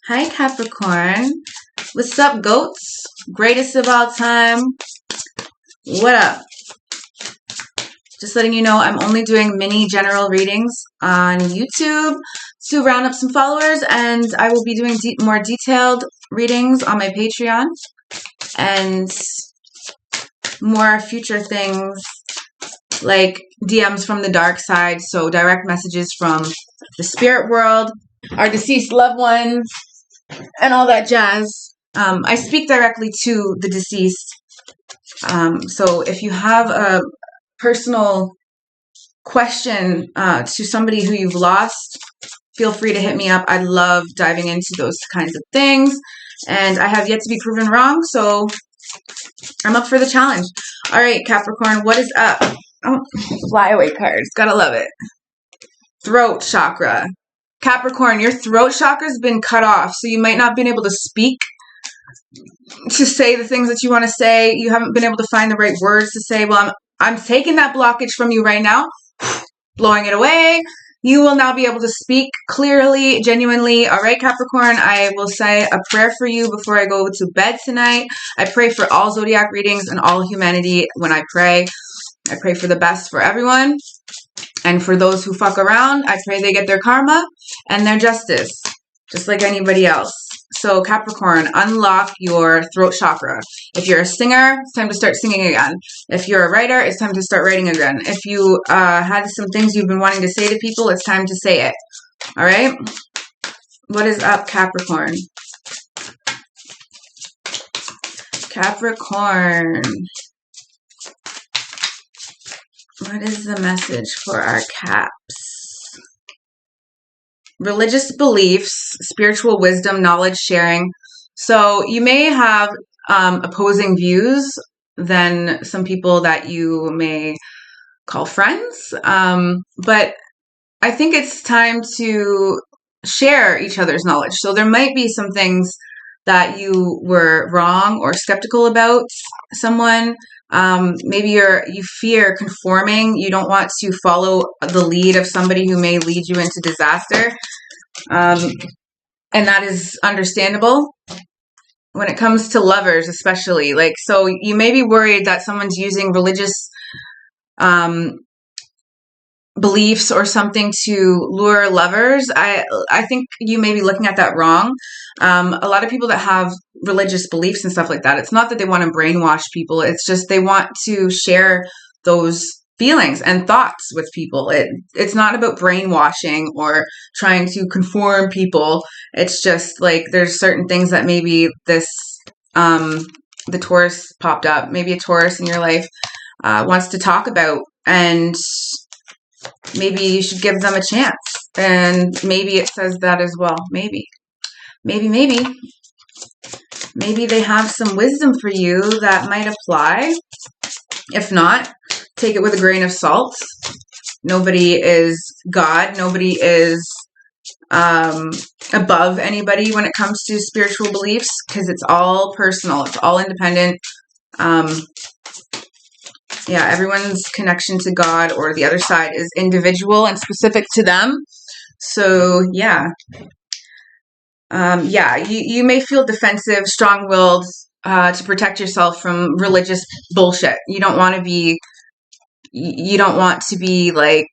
Hi, Capricorn. What's up, goats? Greatest of all time. What up? Just letting you know I'm only doing mini general readings on YouTube to round up some followers, and I will be doing more detailed readings on my Patreon and more future things like DMs from the dark side, so direct messages from the spirit world, our deceased loved ones, and all that jazz. I speak directly to the deceased. So if you have a personal question to somebody who you've lost, feel free to hit me up. I love diving into those kinds of things. And I have yet to be proven wrong, so I'm up for the challenge. All right, Capricorn, what is up? Oh, flyaway cards. Gotta love it. Throat chakra. Capricorn, your throat chakra's been cut off, so you might not have been able to speak, to say the things that you want to say. You haven't been able to find the right words to say. Well, I'm taking that blockage from you right now, blowing it away. You will now be able to speak clearly, genuinely. All right, Capricorn, I will say a prayer for you before I go to bed tonight. I pray for all zodiac readings and all humanity when I pray. I pray for the best for everyone. And for those who fuck around, I pray they get their karma and their justice, just like anybody else. So Capricorn, unlock your throat chakra. If you're a singer, it's time to start singing again. If you're a writer, it's time to start writing again. If you had some things you've been wanting to say to people, it's time to say it. All right? What is up, Capricorn? Capricorn. What is the message for our caps? Religious beliefs, spiritual wisdom, knowledge sharing. So you may have opposing views than some people that you may call friends. But I think it's time to share each other's knowledge. So there might be some things that you were wrong or skeptical about someone. Maybe you fear conforming. You don't want to follow the lead of somebody who may lead you into disaster. And that is understandable when it comes to lovers, especially. So you may be worried that someone's using religious beliefs or something to lure lovers. I think you may be looking at that wrong. A lot of people that have religious beliefs and stuff like that, it's not that they want to brainwash people. It's just they want to share those feelings and thoughts with people. It's not about brainwashing or trying to conform people. It's just like there's certain things that maybe the Taurus popped up. Maybe a Taurus in your life wants to talk about, and maybe you should give them a chance. And maybe it says that as well. Maybe they have some wisdom for you that might apply. If not, take it with a grain of salt. Nobody is God. Nobody is above anybody when it comes to spiritual beliefs, because it's all personal. It's all independent. Everyone's connection to God or the other side is individual and specific to them. So, you may feel defensive, strong-willed to protect yourself from religious bullshit. You don't want to be like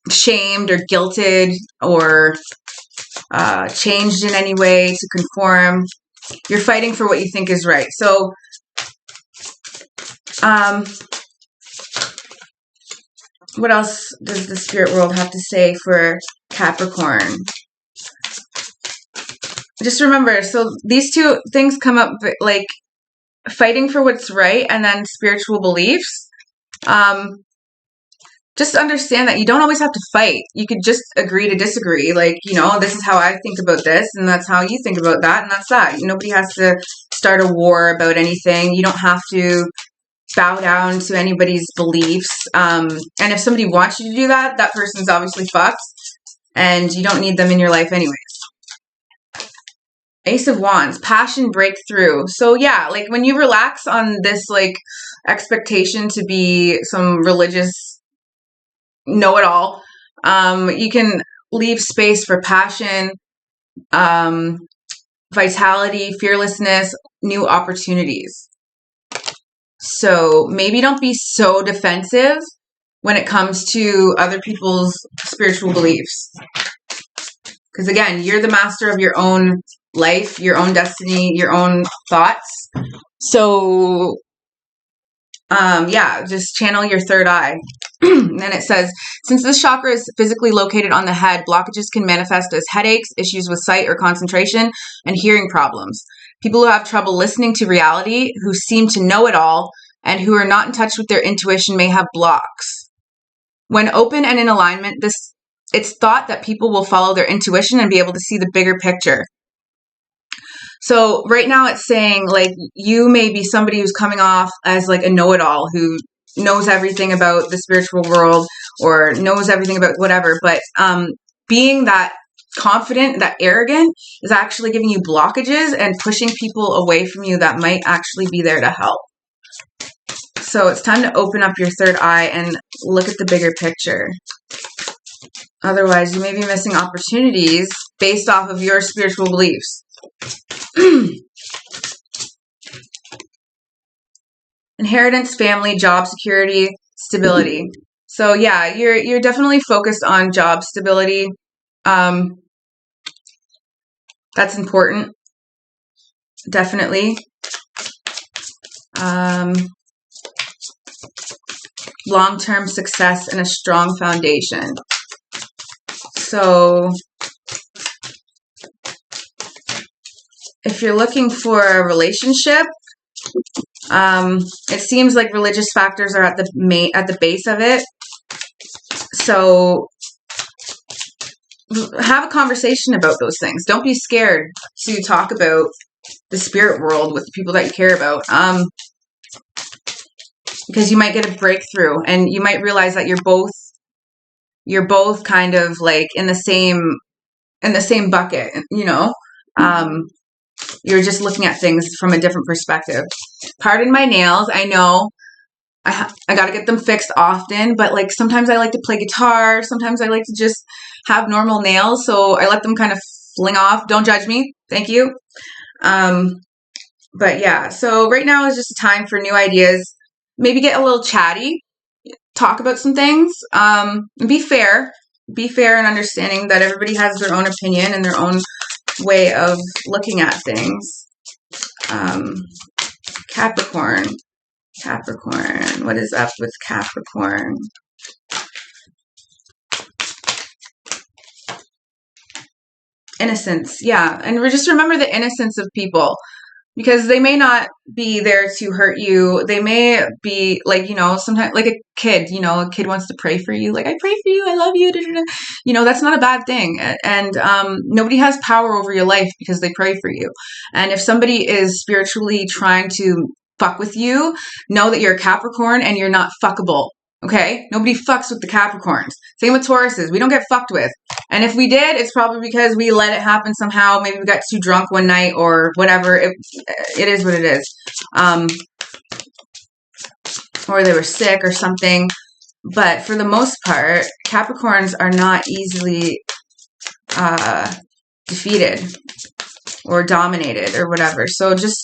shamed or guilted or changed in any way to conform. You're fighting for what you think is right. So, what else does the spirit world have to say for Capricorn? Just remember, so these two things come up, like fighting for what's right and then spiritual beliefs. Just understand that you don't always have to fight. You could just agree to disagree. This is how I think about this, and that's how you think about that, and that's that. Nobody has to start a war about anything. You don't have to bow down to anybody's beliefs. And if somebody wants you to do that, that person's obviously fucked, and you don't need them in your life anyways. Ace of Wands, passion breakthrough. So when you relax on this expectation to be some religious know-it-all, you can leave space for passion, vitality, fearlessness, new opportunities. So maybe don't be so defensive when it comes to other people's spiritual beliefs. Because again, you're the master of your own life, your own destiny, your own thoughts. So just channel your third eye. And then it says, since this chakra is physically located on the head, blockages can manifest as headaches, issues with sight or concentration, and hearing problems. People who have trouble listening to reality, who seem to know it all, and who are not in touch with their intuition may have blocks. When open and in alignment, it's thought that people will follow their intuition and be able to see the bigger picture. So right now it's saying like you may be somebody who's coming off as like a know-it-all who knows everything about the spiritual world or knows everything about whatever, but being that confident, that arrogant is actually giving you blockages and pushing people away from you that might actually be there to help. So it's time to open up your third eye and look at the bigger picture. Otherwise, you may be missing opportunities based off of your spiritual beliefs. Inheritance, family, job security, stability. So yeah, you're definitely focused on job stability. That's important. Definitely. Long-term success and a strong foundation. So if you're looking for a relationship, it seems like religious factors are at the base of it. So have a conversation about those things. Don't be scared to talk about the spirit world with the people that you care about. Because you might get a breakthrough and you might realize that you're both kind of like in the same bucket, you know. You're just looking at things from a different perspective. Pardon my nails. I know I got to get them fixed often, but like sometimes I like to play guitar. Sometimes I like to just have normal nails. So I let them kind of fling off. Don't judge me. Thank you. But yeah, so right now is just a time for new ideas. Maybe get a little chatty, talk about some things, and be fair and understanding that everybody has their own opinion and their own way of looking at things. Capricorn, what is up with Capricorn? Innocence, yeah, and just remember the innocence of people. Because they may not be there to hurt you. They may be like, you know, sometimes like a kid wants to pray for you. Like, I pray for you. I love you. Da, da, da. You know, that's not a bad thing. And nobody has power over your life because they pray for you. And if somebody is spiritually trying to fuck with you, know that you're a Capricorn and you're not fuckable. Okay? Nobody fucks with the Capricorns. Same with Tauruses. We don't get fucked with. And if we did, it's probably because we let it happen somehow. Maybe we got too drunk one night or whatever. It is what it is. Or they were sick or something. But for the most part, Capricorns are not easily defeated or dominated or whatever. So just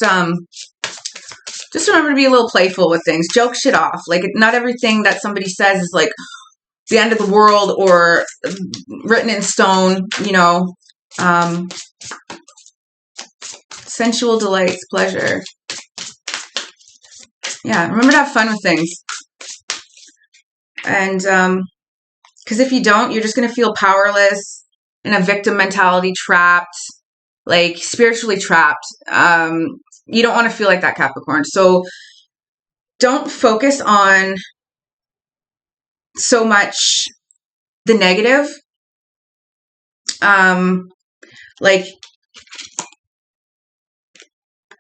remember to be a little playful with things. Joke shit off. Like, not everything that somebody says is like the end of the world or written in stone, you know. Sensual delights, pleasure. Yeah, remember to have fun with things. And because if you don't, you're just going to feel powerless, in a victim mentality, trapped, like spiritually trapped. You don't want to feel like that, Capricorn. So don't focus on so much the negative. Like,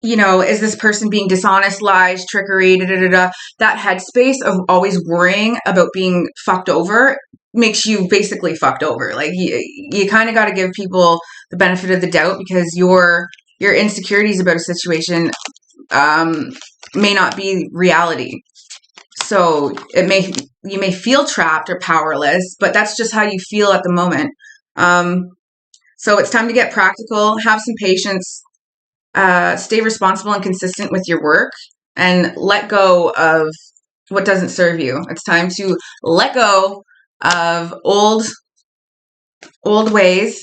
you know, is this person being dishonest, lies, trickery, That headspace of always worrying about being fucked over makes you basically fucked over. Like, you kind of got to give people the benefit of the doubt because your insecurities about a situation may not be reality. So you may feel trapped or powerless, but that's just how you feel at the moment. So it's time to get practical, have some patience, stay responsible and consistent with your work, and let go of what doesn't serve you. It's time to let go of old ways.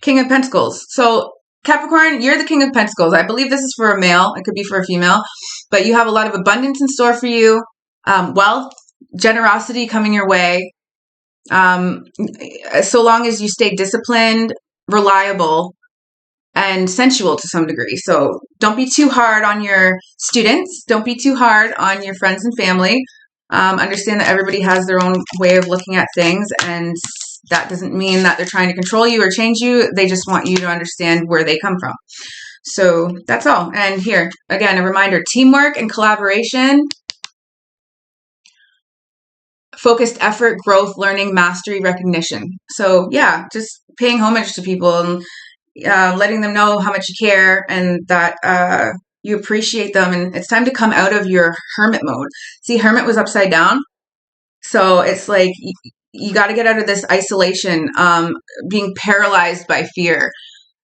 King of Pentacles. So Capricorn, you're the King of Pentacles. I believe this is for a male. It could be for a female, but you have a lot of abundance in store for you. Wealth, generosity coming your way. So long as you stay disciplined, reliable, and sensual to some degree. So don't be too hard on your students. Don't be too hard on your friends and family. Understand that everybody has their own way of looking at things, and that doesn't mean that they're trying to control you or change you. They just want you to understand where they come from. So that's all. And here, again, a reminder, teamwork and collaboration, focused effort, growth, learning, mastery, recognition. So yeah, just paying homage to people and letting them know how much you care and that you appreciate them. And it's time to come out of your hermit mode. See, hermit was upside down. So it's like you got to get out of this isolation, being paralyzed by fear.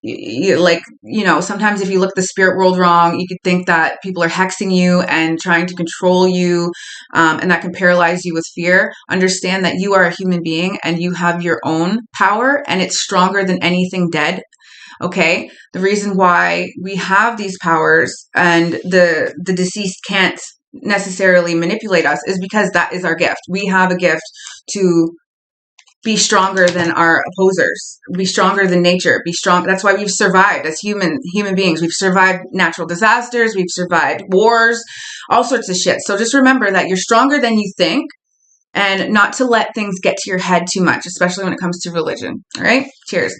Sometimes if you look at the spirit world wrong, you could think that people are hexing you and trying to control you, and that can paralyze you with fear. Understand that you are a human being and you have your own power, and it's stronger than anything dead. Okay, the reason why we have these powers and the deceased can't necessarily manipulate us is because that is our gift. We have a gift to be stronger than our opposers, be stronger than nature, be strong. That's why we've survived as human beings. We've survived natural disasters, we've survived wars, all sorts of shit. So just remember that you're stronger than you think, and not to let things get to your head too much, especially when it comes to religion. All right, cheers.